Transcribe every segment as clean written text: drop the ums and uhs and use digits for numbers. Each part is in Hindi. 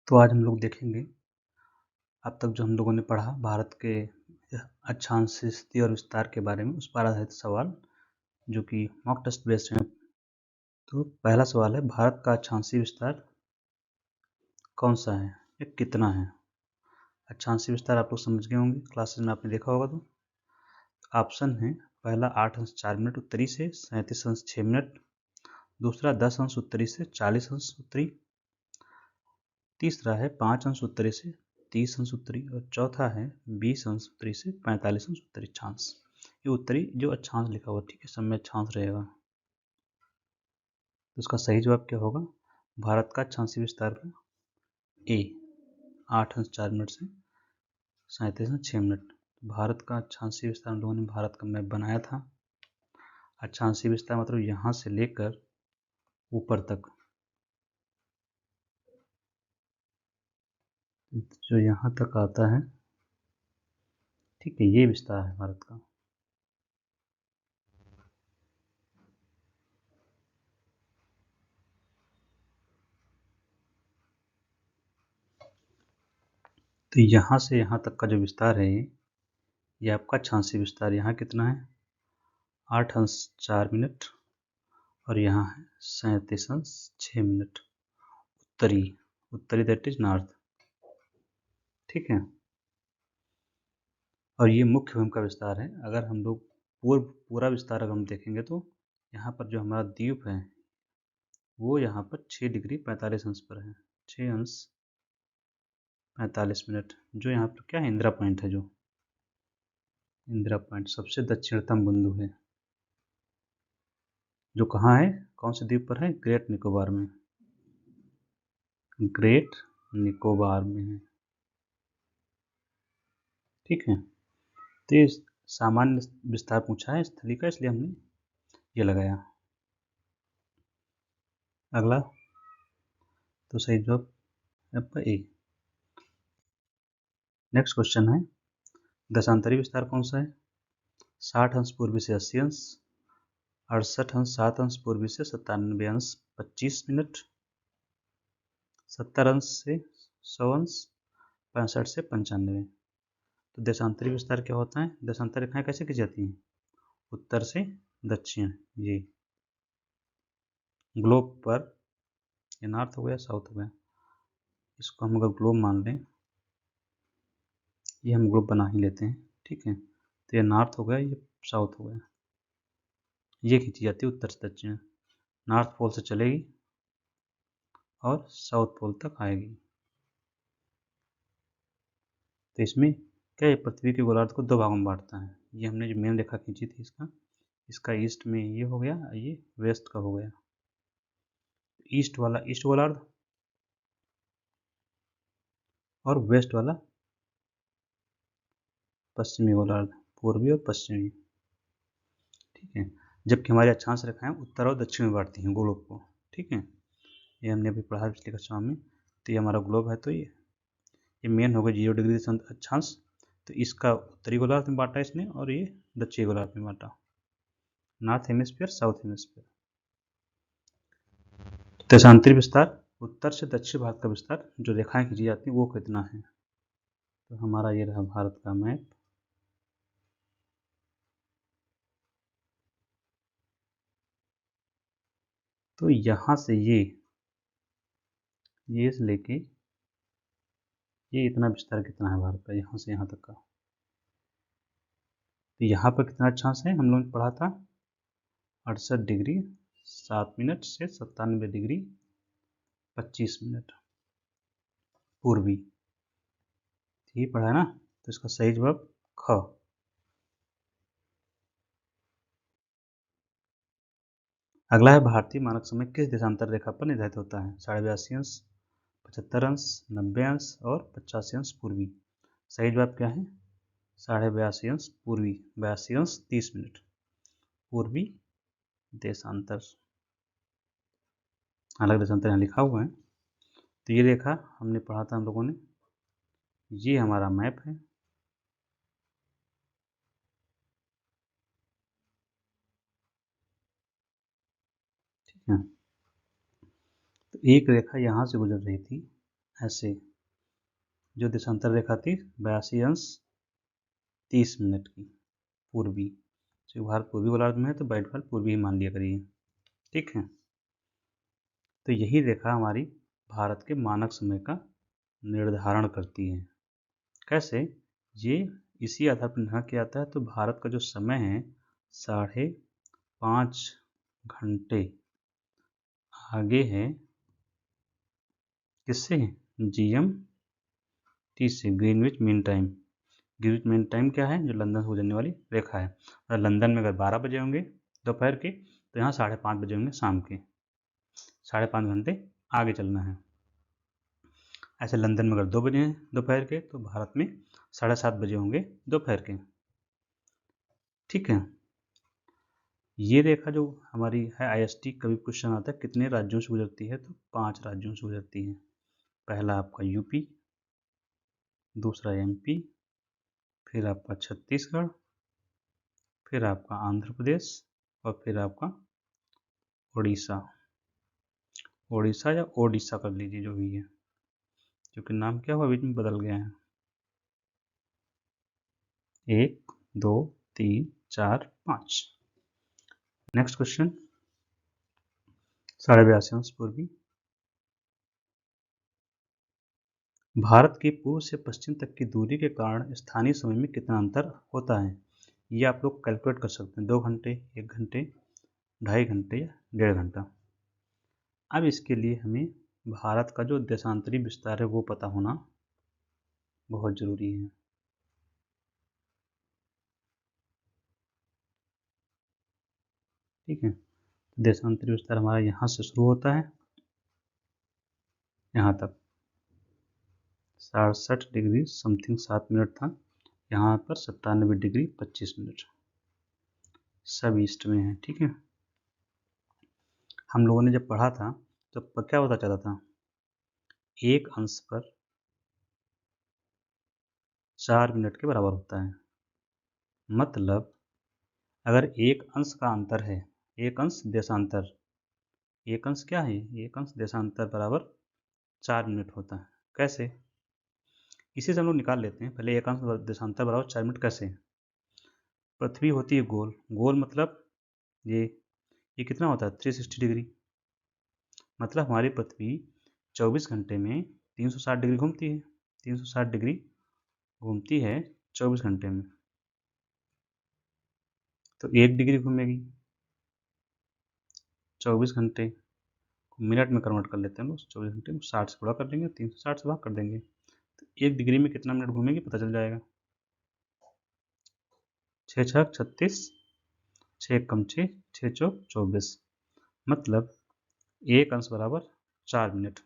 तो आज हम लोग देखेंगे अब तक जो हम लोगों ने पढ़ा भारत के अक्षांश स्थिति और विस्तार के बारे में, उस पर आधारित सवाल जो कि मॉक टेस्ट बेस्ड हैं। तो पहला सवाल है, भारत का अक्षांशीय विस्तार कौन सा है या कितना है? अक्षांशीय विस्तार आप लोग समझ गए होंगे, क्लासेस में आपने देखा होगा। तो ऑप्शन है, पहला 8 अंश 4 मिनट उत्तरी से 37 अंश 6 मिनट, दूसरा 10 अंश उत्तरी से 40 अंश उत्तरी, तीसरा है 5 अंश उत्तरी से 30 अंश उत्तरी, और चौथा है 20 अंश उत्तरी से 45 अंश उत्तरी अक्षांश। ये उत्तरी जो अक्षांश लिखा हुआ, ठीक है, सब में अक्षांश रहेगा। तो इसका सही जवाब क्या होगा? भारत का अक्षांशीय विस्तार का ए 8 अंश 4 मिनट से 37 अंश 6 मिनट। भारत का अक्षांशीय विस्तार हम लोगों ने भारत का मैप बनाया था। अक्षांशीय विस्तार मतलब यहाँ से लेकर ऊपर तक, जो यहाँ तक आता है, ठीक है, ये विस्तार है भारत का। तो यहाँ से यहाँ तक का जो विस्तार है ये आपका अक्षांशीय विस्तार। यहाँ कितना है? 8 अंश 4 मिनट, और यहाँ है 37 अंश 6 मिनट उत्तरी। उत्तरी दैट इज नॉर्थ, ठीक है। और ये मुख्य भूमि का विस्तार है। अगर हम लोग पूरा विस्तार अगर हम देखेंगे तो यहाँ पर जो हमारा द्वीप है वो यहाँ पर 6 डिग्री 45 अंश पर है, 6 अंश 45 मिनट। जो यहाँ पर क्या है, इंदिरा पॉइंट है, जो इंदिरा पॉइंट सबसे दक्षिणतम बिंदु है, जो कहाँ है, कौन से द्वीप पर है? ग्रेट निकोबार में, ग्रेट निकोबार में है, ठीक है। तो ये सामान्य विस्तार पूछा है स्थली का, इसलिए हमने ये लगाया। अगला, तो सही जवाब आपका ए। नेक्स्ट क्वेश्चन है, दशांतरी विस्तार कौन सा है? 60 अंश पूर्वी से 80 अंश, 68 अंश 7 अंश पूर्वी से 97 अंश 25 मिनट, 70 अंश से 100 अंश 65 से 95। तो देशांतरी विस्तार क्या होता है? देशांतर रेखाएं कैसे की जाती हैं? उत्तर से दक्षिण। ये ग्लोब पर, ये नॉर्थ हो गया, साउथ हो गया, इसको हम अगर ग्लोब मान लें, ये हम ग्लोब बना ही लेते हैं, ठीक है। तो ये नॉर्थ हो गया, ये साउथ हो गया, ये खींची जाती है उत्तर से दक्षिण। नॉर्थ पोल से चलेगी और साउथ पोल तक आएगी। तो इसमें क्या, ये पृथ्वी के गोलार्ध को दो भागों में बांटता है। ये हमने जो मेन रेखा खींची थी इसका ईस्ट में ये हो गया, ये वेस्ट का हो गया। ईस्ट वाला ईस्ट गोलार्ध और वेस्ट वाला पश्चिमी गोलार्ध, पूर्वी और पश्चिमी, ठीक है। जबकि हमारी अक्षांश रेखाएं उत्तर और दक्षिण में बांटती हैं ग्लोब को, ठीक है। ये हमने अभी पढ़ा पिछली कक्षा में। तो ये हमारा ग्लोब है, तो ये मेन हो गया 0 डिग्री अक्षांश। तो इसका उत्तरी गोलार्ध में बांटा इसने, और ये दक्षिणी गोलार्ध में बांटा, नॉर्थ हेमिस्फीयर साउथ हेमिस्फीयर। देशांतरी विस्तार, उत्तर से दक्षिण भारत का विस्तार, जो रेखाएं खींची जाती हैं वो कितना है? तो हमारा ये रहा भारत का मैप। तो यहाँ से ये से लेके ये इतना विस्तार कितना है भारत का, यहाँ से यहाँ तक का? तो यहाँ पर कितना अक्षांश है? हम लोगों ने पढ़ा था 68 डिग्री 7 मिनट से 97 डिग्री 25 मिनट पूर्वी, ठीक पढ़ा है ना। तो इसका सही जवाब ख। अगला है, भारतीय मानक समय किस देशांतर रेखा पर निर्धारित होता है? 82 अंश 75 अंश 90 अंश और 85 अंश पूर्वी। सही जवाब क्या है? 82.5 अंश पूर्वी, 82 अंश 30 मिनट पूर्वी देशांतर। अलग देशांतर यहाँ लिखा हुआ है। तो ये रेखा हमने पढ़ा था हम लोगों ने, ये हमारा मैप है, ठीक है। तो एक रेखा यहाँ से गुजर रही थी, ऐसे जो देशांतर रेखा थी 82 अंश 30 मिनट की पूर्वी, तो भारत पूर्वी गोलार्ध में है तो बाइट वाल पूर्वी ही मान लिया करिए। ठीक है, तो यही रेखा हमारी भारत के मानक समय का निर्धारण करती है। कैसे? ये इसी आधार पर निर्धारण किया जाता है। तो भारत का जो समय है 5.5 घंटे आगे है किससे? GMT से, Greenwich mean time. Greenwich mean time क्या है? जो लंदन से गुजरने वाली रेखा है। अगर लंदन में अगर 12 बजे होंगे दोपहर के, तो यहाँ 5:30 बजे होंगे शाम के। 5.5 घंटे आगे चलना है। ऐसे लंदन में अगर 2 बजे हैं दोपहर के, तो भारत में 7:30 बजे होंगे दोपहर के। ठीक है, ये रेखा जो हमारी है IST, कभी क्वेश्चन आता है कितने राज्यों से गुजरती है, तो 5 राज्यों से गुजरती है। पहला आपका यूपी, दूसरा MP, फिर आपका छत्तीसगढ़, फिर आपका आंध्र प्रदेश, और फिर आपका उड़ीसा। उड़ीसा या ओडिशा कर लीजिए, जो भी है, क्योंकि नाम क्या हुआ बीच में बदल गया है। 1 2 3 4 5। नेक्स्ट क्वेश्चन, 82 अंश पूर्वी। भारत की पूर्व से पश्चिम तक की दूरी के कारण स्थानीय समय में कितना अंतर होता है? ये आप लोग कैलकुलेट कर सकते हैं। 2 घंटे, 1 घंटे, 2.5 घंटे या 1.5 घंटा। अब इसके लिए हमें भारत का जो देशांतरी विस्तार है वो पता होना बहुत ज़रूरी है। ठीक है, देशांतरी विस्तार हमारा यहाँ से शुरू होता है, यहाँ तक 67 डिग्री समथिंग 7 मिनट था। यहाँ पर 97 डिग्री 25 मिनट, सब ईस्ट में है। ठीक है, हम लोगों ने जब पढ़ा था तो क्या पता चला था? 1 अंश पर 4 मिनट के बराबर होता है। मतलब अगर 1 अंश का अंतर है, 1 अंश देशांतर, 1 अंश क्या है? 1 अंश देशांतर बराबर 4 मिनट होता है। कैसे? इसी से हम लोग निकाल लेते हैं। पहले 1 अंश देशांतर बराबर 4 मिनट कैसे? पृथ्वी होती है गोल, गोल मतलब ये कितना होता है? 360 डिग्री। मतलब हमारी पृथ्वी 24 घंटे में 360 डिग्री घूमती है। 360 डिग्री घूमती है 24 घंटे में, तो 1 डिग्री घूमेगी 24 घंटे को मिनट में कन्वर्ट कर लेते हैं लोग। 24 घंटे को 60 से गुणा कर देंगे, 360 से भाग कर देंगे, तो 1 डिग्री में कितना मिनट घूमेगी पता चल जाएगा। 6 छक 36, 6 कम 6, 6 चौक 24। मतलब 1 अंश बराबर 4 मिनट।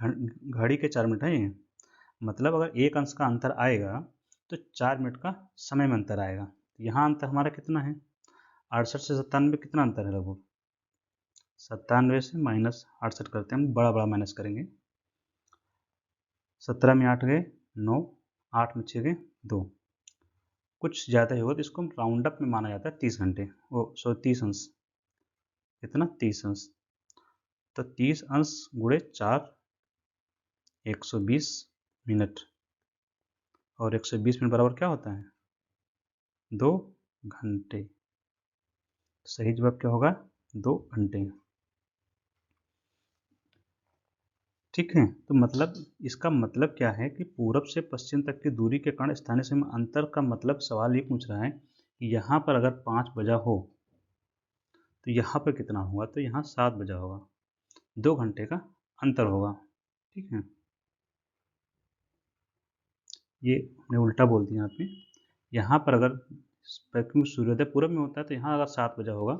घड़ी के 4 मिनट है ये। मतलब अगर 1 अंश का अंतर आएगा तो 4 मिनट का समय में अंतर आएगा। यहाँ अंतर हमारा कितना है? 68 से 97 कितना अंतर है? लगभग 97 से -68 करते हैं हम, बड़ा बड़ा माइनस करेंगे। 17 में 8 गए 9, 8 में 6 गए 2, कुछ ज़्यादा ही होगा तो इसको हम राउंड अप में माना जाता है 30 घंटे, वो 30 अंश। कितना? 30 अंश। तो 30 अंश गुणे 4, 120 मिनट, और 120 मिनट बराबर क्या होता है? 2 घंटे। सही जवाब क्या होगा? 2 घंटे। ठीक है, तो मतलब इसका मतलब क्या है कि पूरब से पश्चिम तक की दूरी के कारण स्थानीय समय अंतर का मतलब सवाल ये पूछ रहा है कि यहाँ पर अगर 5 बजा हो तो यहाँ पर कितना होगा? तो यहाँ 7 बजा होगा, 2 घंटे का अंतर होगा। ठीक है, ये हमने उल्टा बोल दिया यहाँ पे। यहाँ पर अगर क्योंकि सूर्योदय पूरब में होता है तो यहाँ अगर 7 बजा होगा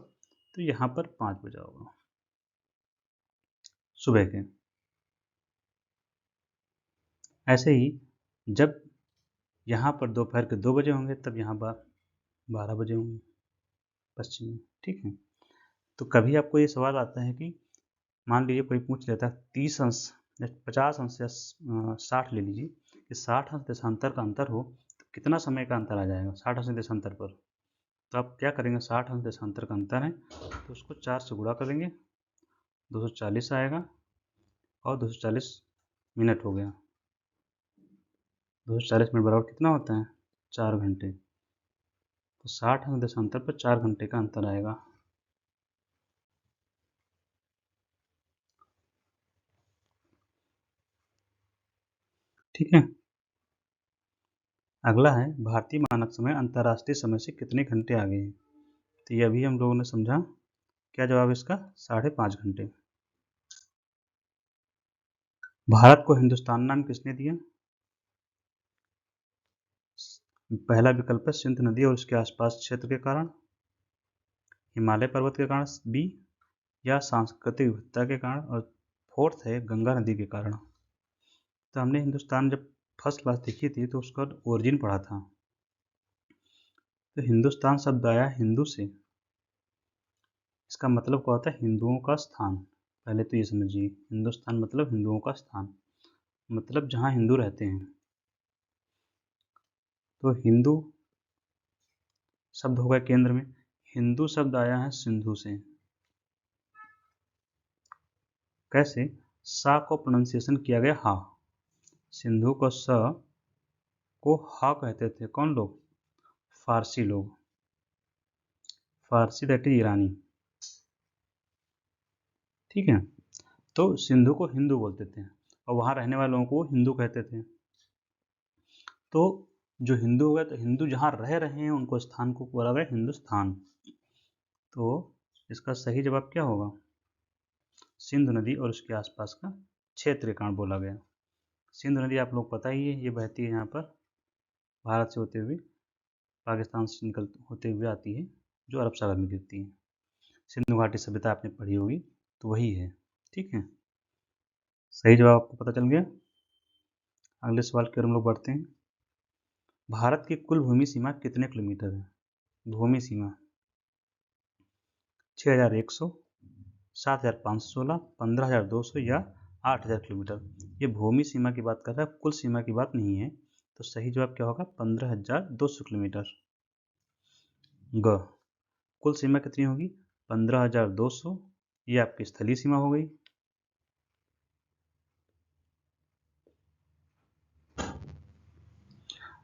तो यहाँ पर 5 बजा होगा सुबह के। ऐसे ही जब यहाँ पर दोपहर के 2 बजे होंगे तब यहाँ 12 बजे होंगे पश्चिम में। ठीक है, तो कभी आपको ये सवाल आता है कि मान लीजिए कोई पूछ लेता है 30 अंश या 50 अंश या 60 ले लीजिए कि 60 अंश देशांतर का अंतर हो तो कितना समय का अंतर आ जाएगा 60 अंश देशांतर पर? तो आप क्या करेंगे? 60 अंश देशांतर का अंतर है तो उसको 4 से गुणा करेंगे, 240 आएगा, और 240 मिनट हो गया। 240 मिनट बराबर कितना होता है? 4 घंटे। तो 60 अंक देशांतर पर 4 घंटे का अंतर आएगा। ठीक है। अगला है भारतीय मानक समय अंतर्राष्ट्रीय समय से कितने घंटे आगे है? तो ये अभी हम लोगों ने समझा। क्या जवाब है इसका? 5.5 घंटे। भारत को हिंदुस्तान नाम किसने दिया? पहला विकल्प है सिंधु नदी और उसके आसपास क्षेत्र के कारण, हिमालय पर्वत के कारण, बी, या सांस्कृतिक विविधता के कारण, और फोर्थ है गंगा नदी के कारण। तो हमने हिंदुस्तान जब फर्स्ट क्लास देखी थी तो उसका ओरिजिन पढ़ा था। तो हिंदुस्तान शब्द आया हिंदू से। इसका मतलब क्या होता है? हिंदुओं का स्थान। पहले तो ये समझिए, हिंदुस्तान मतलब हिंदुओं का स्थान, मतलब जहाँ हिंदू रहते हैं। तो हिंदू शब्द होगा केंद्र में। हिंदू शब्द आया है सिंधु से। कैसे? सा को प्रोनाउंसिएशन किया गया हा। सिंधु को स को हा कहते थे कौन लोग? फारसी लोग। फारसी दैट इज ईरानी। ठीक है। तो सिंधु को हिंदू बोलते थे और वहाँ रहने वाले लोगों को हिंदू कहते थे। तो जो हिंदू हो गए, तो हिंदू जहाँ रह रहे हैं उनको स्थान को बोला गया हिंदुस्तान। तो इसका सही जवाब क्या होगा? सिंधु नदी और उसके आसपास का क्षेत्र के कारण बोला गया। सिंधु नदी आप लोग पता ही है, ये बहती है यहाँ पर भारत से होते हुए, पाकिस्तान से निकल होते हुए आती है, जो अरब सागर में गिरती है। सिंधु घाटी सभ्यता आपने पढ़ी होगी, तो वही है। ठीक है, सही जवाब आपको पता चल गया। अगले सवाल की ओर हम लोग बढ़ते हैं। भारत की कुल भूमि सीमा कितने किलोमीटर है? भूमि सीमा 6100, 7516, 15200 या 8000 किलोमीटर। ये भूमि सीमा की बात कर रहा है, कुल सीमा की बात नहीं है। तो सही जवाब क्या होगा? 15200 किलोमीटर। ग, कुल सीमा कितनी होगी? 15200। ये आपकी स्थलीय सीमा हो गई।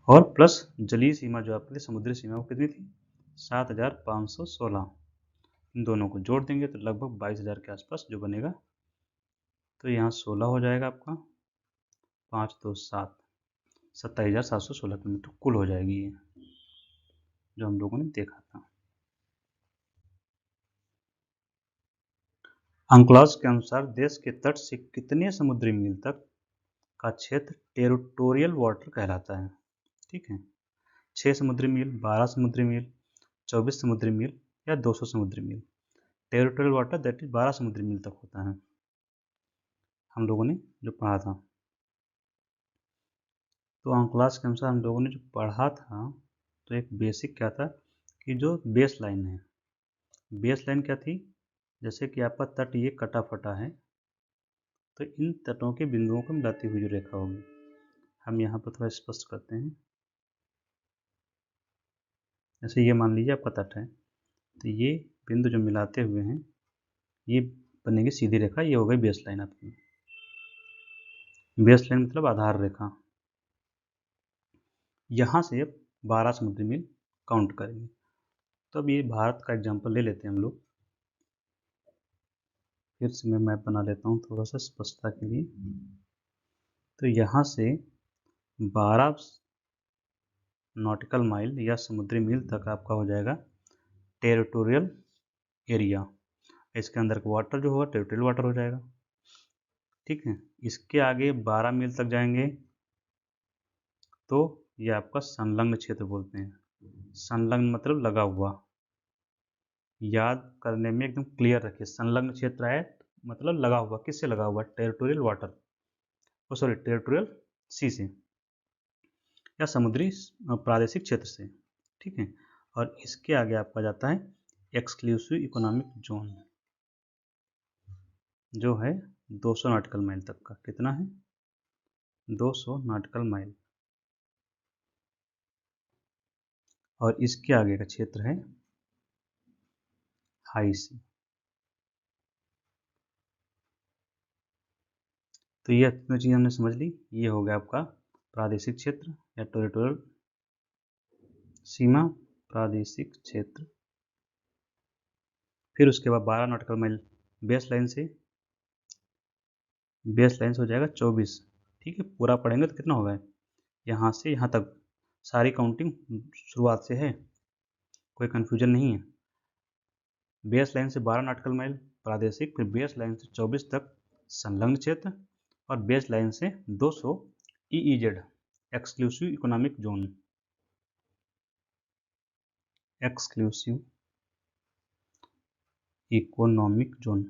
और प्लस जलीय सीमा जो आपके लिए समुद्री सीमा वो कितनी थी? 7516। इन दोनों को जोड़ देंगे तो लगभग 22,000 के आसपास जो बनेगा। तो यहाँ 16 हो जाएगा आपका, 5 2 7, 27,716 किलोमीटर कुल हो जाएगी ये, जो हम लोगों ने देखा था। अंकलॉज के अनुसार देश के तट से कितने समुद्री मील तक का क्षेत्र टेरिटोरियल वाटर कहलाता है? ठीक है, 6 समुद्री मील, 12 समुद्री मील, 24 समुद्री मील या 200 समुद्री मील। टेरिटोरियल वाटर दैट इज 12 समुद्री मील तक होता है, हम लोगों ने जो पढ़ा था। तो अंकलॉज के अनुसार हम लोगों ने जो पढ़ा था, तो एक बेसिक क्या था कि जो बेस लाइन है, बेस लाइन क्या थी? जैसे कि आपका तट ये कटा फटा है, तो इन तटों के बिंदुओं को मिलाती हुई जो रेखा होगी, हम यहाँ पर थोड़ा स्पष्ट करते हैं। जैसे ये मान लीजिए आपका तट है, तो ये बिंदु जो मिलाते हुए हैं, ये बनेगी सीधी रेखा, ये हो गई बेस लाइन आपकी। बेस लाइन मतलब आधार रेखा। यहाँ से 12 समुद्री मील काउंट करेंगे। तो अब ये भारत का एग्जाम्पल ले लेते हैं हम लोग। फिर से मैं मैप बना लेता हूँ थोड़ा सा स्पष्टता के लिए। तो यहाँ से 12 नॉटिकल माइल या समुद्री मील तक आपका हो जाएगा टेरिटोरियल एरिया। इसके अंदर का वाटर जो होगा टेरिटोरियल वाटर हो जाएगा। ठीक है, इसके आगे 12 मील तक जाएंगे तो ये आपका संलग्न क्षेत्र बोलते हैं। संलग्न मतलब लगा हुआ, याद करने में एकदम क्लियर रखिए। संलग्न क्षेत्र है मतलब लगा हुआ, किससे लगा हुआ? टेरिटोरियल वाटर, सॉरी टेरिटोरियल सी से या समुद्री प्रादेशिक क्षेत्र से। ठीक है, और इसके आगे आपका जाता है एक्सक्लूसिव इकोनॉमिक जोन, जो है 200 नॉटिकल माइल तक का। कितना है? 200 नॉटिकल माइल। और इसके आगे का क्षेत्र है हाई सी। तो ये तीनों चीज़ हमने समझ ली। ये हो गया आपका प्रादेशिक क्षेत्र या टेरिटोरियल सीमा, प्रादेशिक क्षेत्र। फिर उसके बाद 12 नॉटिकल माइल बेस लाइन से हो जाएगा 24। ठीक है, पूरा पढ़ेंगे तो कितना होगा, यहाँ से यहाँ तक सारी काउंटिंग शुरुआत से है, कोई कन्फ्यूजन नहीं है। बेस लाइन से 12 नॉटिकल माइल प्रादेशिक, फिर बेस लाइन से 24 तक संलग्न क्षेत्र, और बेस लाइन से 200 EEZ exclusive economic zone, exclusive economic zone,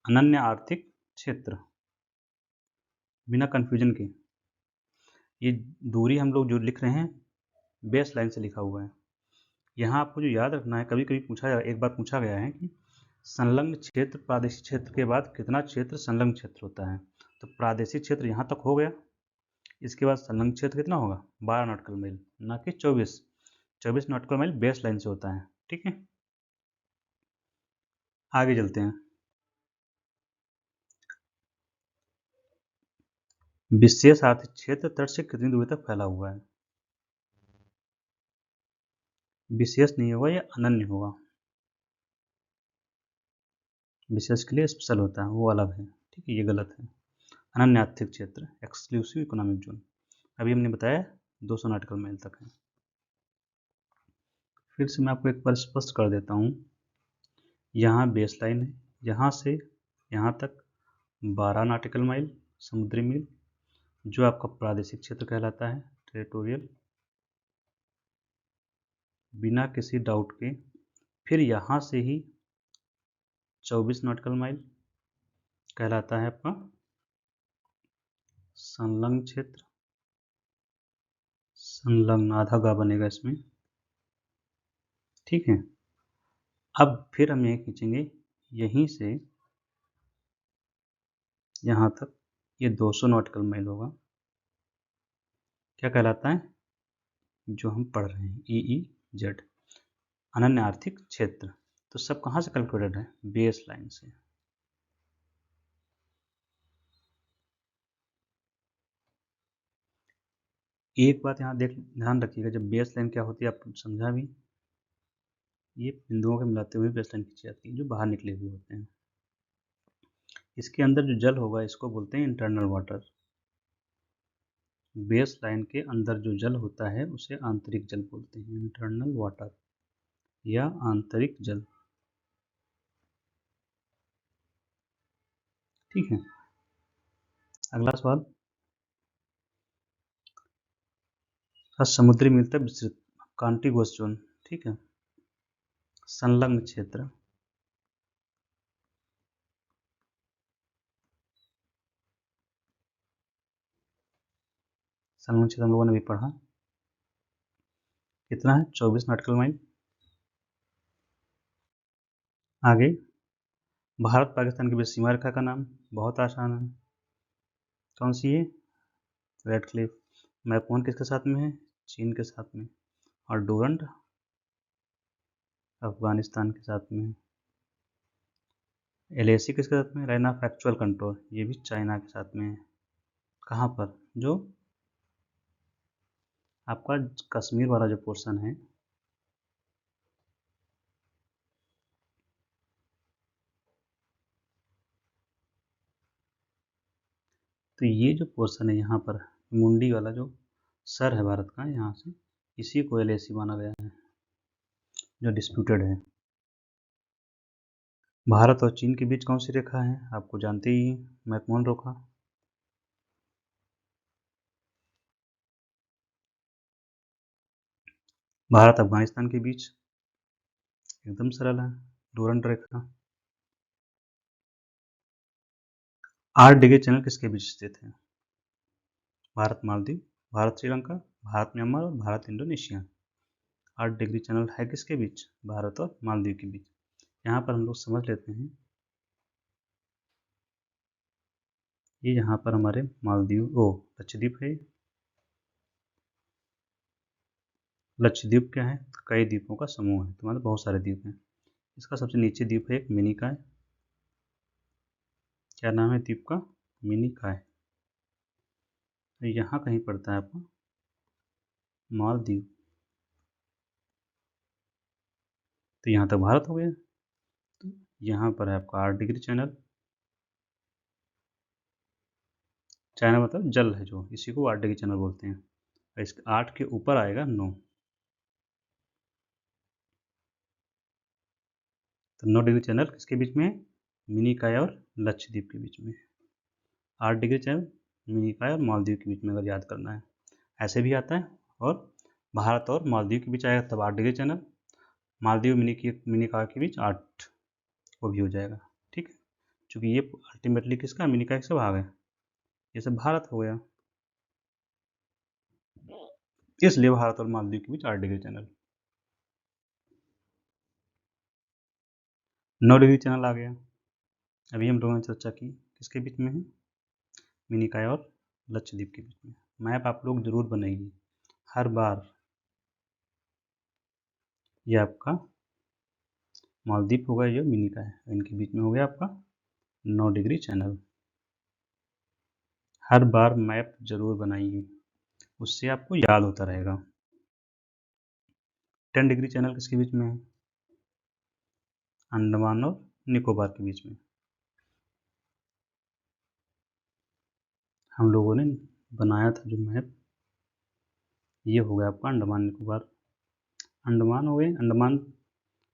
अनन्य आर्थिक क्षेत्र, बिना कन्फ्यूजन के। ये दूरी हम लोग जो लिख रहे हैं बेस लाइन से लिखा हुआ है। यहाँ आपको जो याद रखना है, कभी कभी एक बार पूछा गया है कि संलग्न क्षेत्र प्रादेशिक क्षेत्र के बाद कितना क्षेत्र संलग्न क्षेत्र होता है। तो प्रादेशिक क्षेत्र यहाँ तक हो गया, इसके बाद संलग्न क्षेत्र कितना होगा 12 नॉटिकल माइल, ना कि 24 नॉटिकल माइल बेस लाइन से होता है। ठीक है, आगे चलते हैं। विशेष आर्थिक क्षेत्र तट से कितनी दूरी तक फैला हुआ है। विशेष नहीं होगा, यह अनन्य होगा। विशेष के लिए स्पेशल होता है, वो अलग है। ठीक है, ये गलत है। अनन्य आर्थिक क्षेत्र एक्सक्लूसिव इकोनॉमिक जोन, अभी हमने बताया 200 नॉटिकल माइल तक है। फिर से मैं आपको एक बार स्पष्ट कर देता हूँ। यहाँ बेस लाइन है, यहाँ से यहाँ तक 12 नॉटिकल माइल समुद्री मील, जो आपका प्रादेशिक क्षेत्र कहलाता है, टेरिटोरियल, बिना किसी डाउट के। फिर यहाँ से ही 24 नॉटिकल माइल कहलाता है आपका संलग्न क्षेत्र, संलग्न आधा गा बनेगा इसमें। ठीक है, अब फिर हम यह खींचेंगे यहीं से यहाँ तक, ये 200 नॉटिकल माइल होगा, क्या कहलाता है जो हम पढ़ रहे हैं EEZ, अनन्य आर्थिक क्षेत्र। तो सब कहाँ से कैलकुलेटेड है, बेस लाइन से। एक बात यहाँ ध्यान रखिएगा, जब बेस लाइन क्या होती है आपको समझा भी, ये बिंदुओं के मिलाते हुए बेस लाइन खींची जाती है जो बाहर निकले हुए होते हैं। इसके अंदर जो जल होगा इसको बोलते हैं इंटरनल वाटर। बेस लाइन के अंदर जो जल होता है उसे आंतरिक जल बोलते हैं, इंटरनल वाटर या आंतरिक जल। ठीक है, अगला सवाल, समुद्री मील तक विस्तृत कॉन्टिगुअस जोन। ठीक है, संलग्न क्षेत्र, संलग्न क्षेत्र हम लोगों ने भी पढ़ा, कितना है 24 नॉटिकल माइल। आगे, भारत पाकिस्तान के बीच सीमा रेखा का नाम बहुत आसान है, कौन सी है, रेड क्लिफ। मैकमोहन किसके साथ में है, चीन के साथ में, और डूरंड अफगानिस्तान के साथ में। LAC किसके साथ में, लाइन ऑफ एक्चुअल कंट्रोल, ये भी चाइना के साथ में है। कहाँ पर, जो आपका कश्मीर वाला जो पोर्शन है, तो ये जो पोर्शन है यहाँ पर मुंडी वाला जो सर है भारत का, यहाँ से इसी को LAC माना गया है जो डिस्प्यूटेड है। भारत और चीन के बीच कौन सी रेखा है, आपको जानते ही, मैकमोहन रेखा। भारत अफगानिस्तान के बीच एकदम सरल है, डूरंड रेखा। 8 डिग्री चैनल किसके बीच स्थित है, भारत मालदीव, भारत श्रीलंका, भारत म्यांमार और भारत इंडोनेशिया। 8 डिग्री चैनल है किसके बीच, भारत और मालदीव के बीच। यहाँ पर हम लोग समझ लेते हैं, ये यहाँ पर हमारे मालदीव लक्षद्वीप है। लक्षद्वीप क्या है, कई द्वीपों का समूह है, तो मतलब बहुत सारे द्वीप हैं। इसका सबसे नीचे द्वीप है एक मिनिकॉय, क्या नाम है द्वीप का, मिनिकॉय। यहाँ कहीं पड़ता है आपका मालदीव, तो यहाँ तक भारत हो गया। तो यहाँ पर है आपका 8 डिग्री चैनल। चाइना मतलब जल है जो, इसी को 8 डिग्री चैनल बोलते हैं। इस 8 के ऊपर आएगा 9, तो 9 डिग्री चैनल किसके बीच में है? मिनिकॉय और लक्षद्वीप के बीच में। 8 डिग्री चैनल मिनिकॉय और मालदीव के बीच में अगर याद करना है, ऐसे भी आता है। और भारत और मालदीव के बीच आएगा तब 8 डिग्री चैनल, मालदीव मिनिकॉय के बीच 8, वो भी हो जाएगा। ठीक है, चूँकि ये अल्टीमेटली किसका, मिनिकॉय का भाग है, ये सब भारत हो गया, इसलिए भारत और मालदीव के बीच 8 डिग्री चैनल। 9 डिग्री चैनल आ गया। अभी हम लोगों ने चर्चा की किसके बीच में है, मिनिकॉय और लक्षद्वीप के बीच में। मैप आप लोग जरूर बनाइए हर बार। ये आपका मालदीव होगा, ये मिनिकॉय है, इनके बीच में हो गया आपका 9 डिग्री चैनल। हर बार मैप जरूर बनाइए, उससे आपको याद होता रहेगा। 10 डिग्री चैनल किसके बीच में है, अंडमान और निकोबार के बीच में। हम लोगों ने बनाया था जो मैप, ये हो गया आपका अंडमान निकोबार। अंडमान हो गए, Andaman,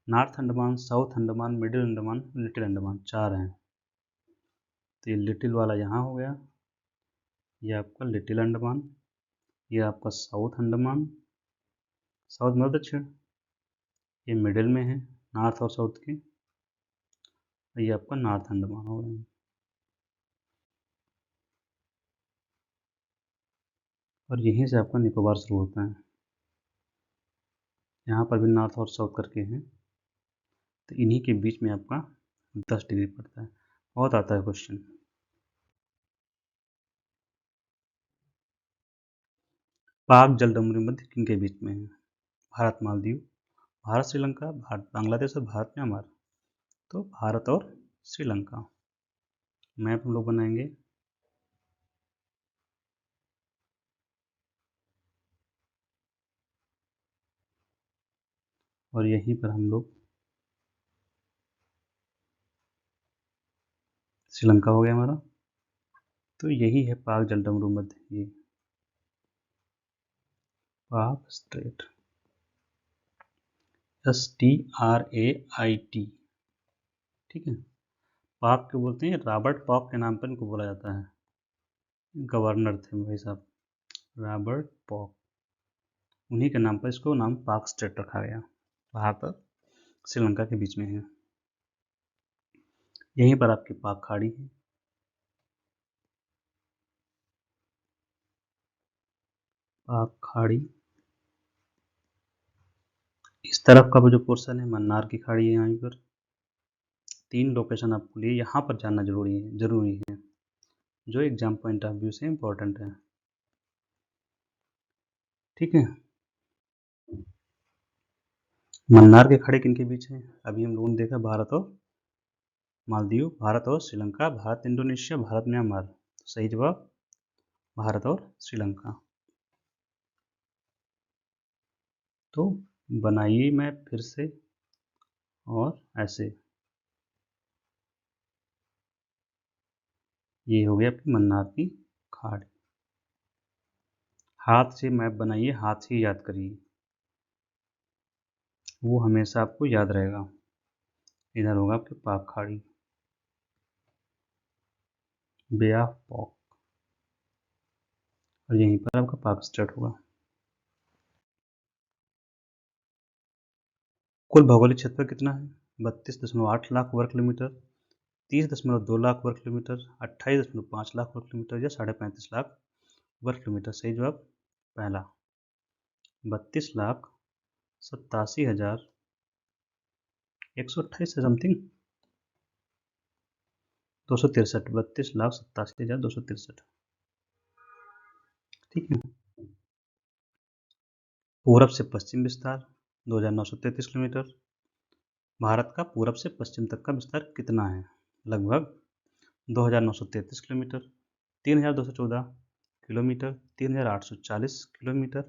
north Andaman, south Andaman, middle Andaman, little Andaman, 4 हैं। तो ये लिटिल वाला यहाँ हो गया, ये आपका लिटिल अंडमान, ये आपका साउथ अंडमान, साउथ मतलब दक्षिण, ये मिडिल में है नॉर्थ और साउथ के, और ये आपका नॉर्थ अंडमान हो गया। और यहीं से आपका निकोबार शुरू होता है, यहाँ पर भी नॉर्थ और साउथ करके हैं, तो इन्हीं के बीच में आपका 10 डिग्री पड़ता है। बहुत आता है क्वेश्चन। पाक जलडमरू मध्य किनके बीच में है, भारत मालदीव, भारत श्रीलंका, भारत बांग्लादेश और भारत म्यांमार। तो भारत और श्रीलंका। मैप हम लोग बनाएंगे, और यहीं पर हम लोग, श्रीलंका हो गया हमारा, तो यही है पाक जलडमरू मध्य, ये पाक स्ट्रेट, STRAIT। ठीक है, पाक के बोलते हैं, रॉबर्ट पॉक के नाम पर इनको बोला जाता है, गवर्नर थे भाई साहब रॉबर्ट पॉक, उन्हीं के नाम पर इसको नाम पाक स्ट्रेट रखा गया। भारत और श्रीलंका के बीच में है, यहीं पर आपकी पाक खाड़ी है। पाक खाड़ी, इस तरफ का वो जो पोर्शन है मन्नार की खाड़ी है। यहाँ पर 3 लोकेशन आपको लिए यहाँ पर जानना जरूरी है, जो एग्जाम पॉइंट ऑफ व्यू से इम्पोर्टेंट है। ठीक है, मन्नार के खाड़ी किनके बीच है, अभी हम लोगों ने देखा भारत और मालदीव, भारत और श्रीलंका, भारत इंडोनेशिया, भारत म्यांमार। तो सही जवाब भारत और श्रीलंका। तो बनाइए मैप फिर से, और ऐसे, ये हो गया आपकी मन्नार की खाड़ी। हाथ से मैप बनाइए, हाथ से याद करिए, वो हमेशा आपको याद रहेगा। इधर होगा आपके पाक खाड़ी, बे ऑफ पॉक, और यहीं पर आपका पाक स्ट्रेट होगा। कुल भौगोलिक क्षेत्र कितना है, 32.8 लाख वर्ग किलोमीटर, 30.2 लाख वर्ग किलोमीटर, 28.5 लाख वर्ग किलोमीटर, या 35.5 लाख वर्ग किलोमीटर। सही जवाब पहला, 32,87,128 से समथिंग 263, 32,87,263। ठीक है, पूरब से पश्चिम विस्तार 2,933 किलोमीटर। भारत का पूरब से पश्चिम तक का विस्तार कितना है, लगभग 2,933 किलोमीटर, 3,214 किलोमीटर, 3840 किलोमीटर,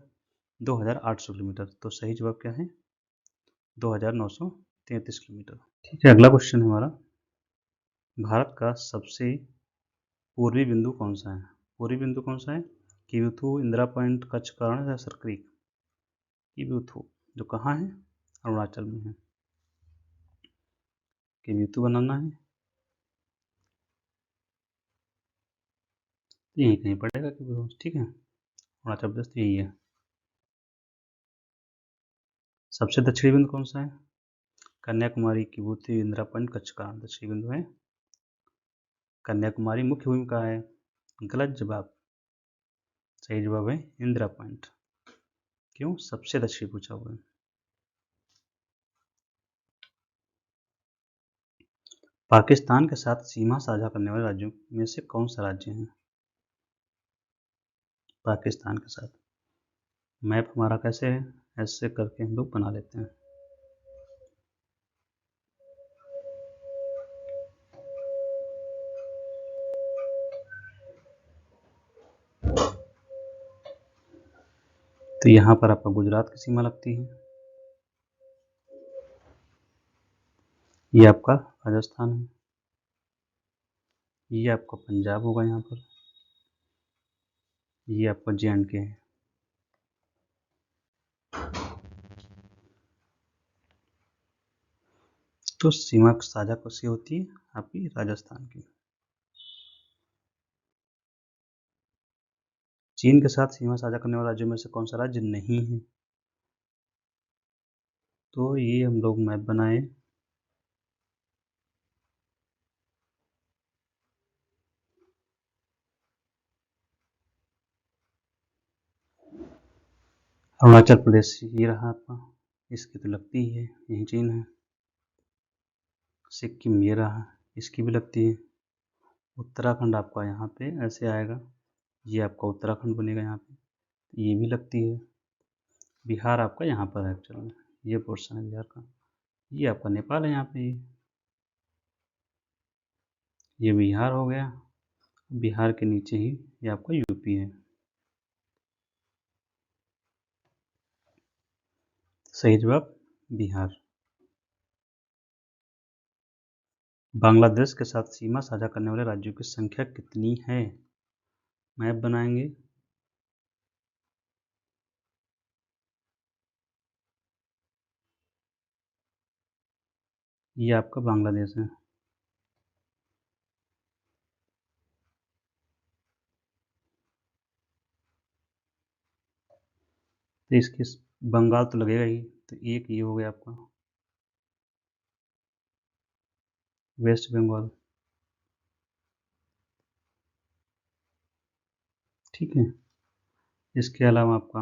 2800 किलोमीटर। तो सही जवाब क्या है? 2933 किलोमीटर। ठीक है, अगला क्वेश्चन है हमारा, भारत का सबसे पूर्वी बिंदु कौन सा है? पूर्वी बिंदु कौन सा है? किबुथु, इंदिरा पॉइंट, कच्छकरण या सरक्रीक? किबुथु, जो कहाँ है? अरुणाचल में है। किबुथु बनाना है, यही कहीं पड़ेगा किबुथु। ठीक है, अरुणाचल प्रदेश तो यही है। सबसे दक्षिणी बिंदु कौन सा है? कन्याकुमारी, किबुथु, इंदिरा पॉइंट, कच्छकरण दक्षिणी बिंदु है। कन्याकुमारी मुख्य भूमि कहाँ है? गलत जवाब। सही जवाब है इंदिरा पॉइंट। क्यों? सबसे दक्षिणी पूछा हुआ है। पाकिस्तान के साथ सीमा साझा करने वाले राज्यों में से कौन सा राज्य है? पाकिस्तान के साथ मैप हमारा कैसे है? ऐसे करके हम लोग बना लेते हैं। तो यहाँ पर आपका गुजरात की सीमा लगती है, ये आपका राजस्थान है, ये आपका पंजाब होगा, यहाँ पर ये आपका J&K है। तो सीमा साझा कैसी होती है? आपकी राजस्थान की। चीन के साथ सीमा साझा करने वाले राज्यों में से कौन सा राज्य नहीं है? तो ये हम लोग मैप बनाए, अरुणाचल प्रदेश ये रहा आपका, इसकी तो लगती है, यही चीन है। सिक्किम ये रहा, इसकी भी लगती है। उत्तराखंड आपका यहाँ पे ऐसे आएगा, ये आपका उत्तराखंड बनेगा यहाँ पे, ये भी लगती है। बिहार आपका यहाँ पर है एक्चुअल में, ये पोर्शन है बिहार का। ये आपका नेपाल है यहाँ पे, ये बिहार हो गया। बिहार के नीचे ही ये आपका यूपी है। सही जवाब बिहार। बांग्लादेश के साथ सीमा साझा करने वाले राज्यों की संख्या कितनी है? मैप बनाएंगे, ये आपका बांग्लादेश है। तो इसके बंगाल तो लगेगा ही, तो एक ये हो गया आपका वेस्ट बंगाल। ठीक है, इसके अलावा आपका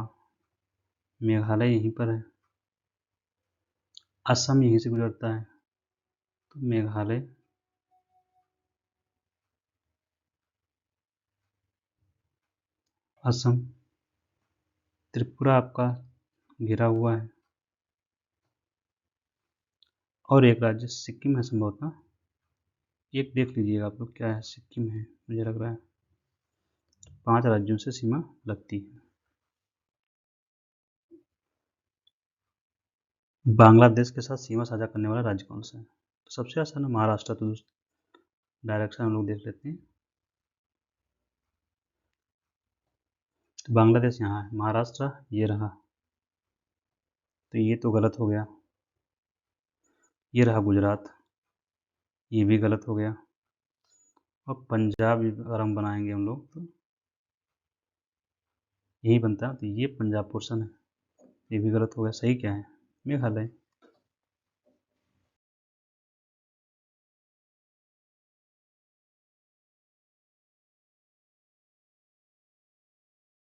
मेघालय यहीं पर है, असम यहीं से गुजरता है, तो मेघालय, असम, त्रिपुरा आपका घिरा हुआ है, और एक राज्य सिक्किम है संभवतः। एक देख लीजिएगा आप लोग, क्या है? सिक्किम है मुझे लग रहा है। 5 राज्यों से सीमा लगती है। बांग्लादेश के साथ सीमा साझा करने वाला राज्य कौन सा है? तो सबसे आसान है महाराष्ट्र, तो डायरेक्शन हम लोग देख लेते हैं। तो बांग्लादेश यहाँ है, महाराष्ट्र ये रहा, तो ये तो गलत हो गया। ये रहा गुजरात, ये भी गलत हो गया। और पंजाब अगर हम बनाएंगे हम लोग, तो यही बनता है, तो ये पंजाब पोर्शन है, ये भी गलत हो गया। सही क्या है? मेघालय।